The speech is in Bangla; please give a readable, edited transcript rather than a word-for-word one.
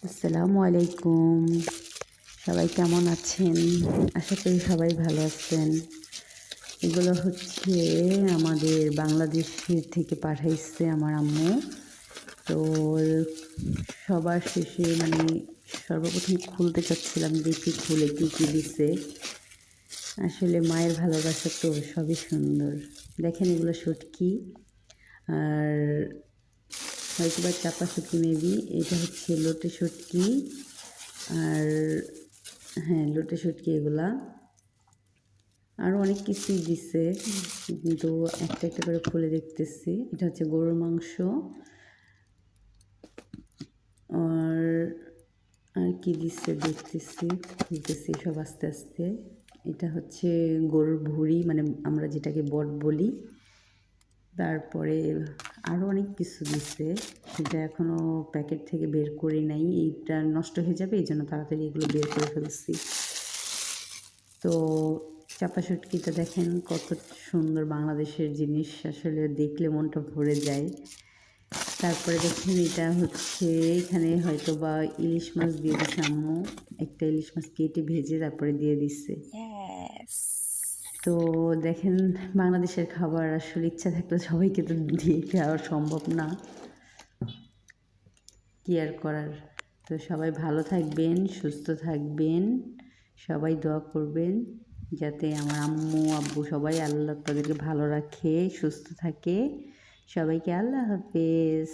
আসসালামু আলাইকুম। সবাই কেমন আছেন? আশা করি সবাই ভালো আছেন। এগুলো হচ্ছে আমাদের বাংলাদেশের থেকে পাঠাইছে আমার আম্মু। তো সবার শেষে সর্বপ্রথম খুলতে চাচ্ছিলাম, দেখি খুলে কী কী দিছে। আসলে মায়ের ভালোবাসা তো সবই সুন্দর। দেখেন এগুলো শুটকি, আর হয়তোবা চাপা শুটকি মেবি। এটা হচ্ছে লোটে শুটকি, আর হ্যাঁ লোটে শুটকি এগুলা। আরও অনেক কিছুই দিছে, কিন্তু একটা একটা করে খুলে দেখতেছি। এটা হচ্ছে গরুর মাংস, আর আর কি দিচ্ছে দেখতেছি সব আস্তে আস্তে। এটা হচ্ছে গরুর ভুঁড়ি, মানে আমরা যেটাকে বট বলি। তারপরে আরও অনেক কিছু দিছে, সেটা এখনও প্যাকেট থেকে বের করি নাই। এইটা নষ্ট হয়ে যাবে, এই জন্য তাড়াতাড়ি এগুলো বের করে ফেলছি। তো চাপা শুটকিটা দেখেন কত সুন্দর, বাংলাদেশের জিনিস, আসলে দেখলে মনটা ভরে যায়। তারপরে দেখেন এটা হচ্ছে, এখানে হয়তো বা ইলিশ মাছ দিয়ে দিচ্ছে আম্মু। একটা ইলিশ মাছ কেটে ভেজে তারপরে দিয়ে দিচ্ছে। তো দেখেন, বাংলাদেশের খাবার আসলে ইচ্ছা থাকলে সবাইকে তো দিয়ে খাওয়া সম্ভব না, কি আর করার। তো সবাই ভালো থাকবেন, সুস্থ থাকবেন, সবাই দোয়া করবেন যাতে আমার আম্মু আব্বু সবাই আল্লাহ তাদেরকে ভালো রাখে, সুস্থ থাকে। সবাইকে আল্লাহ হাফেজ।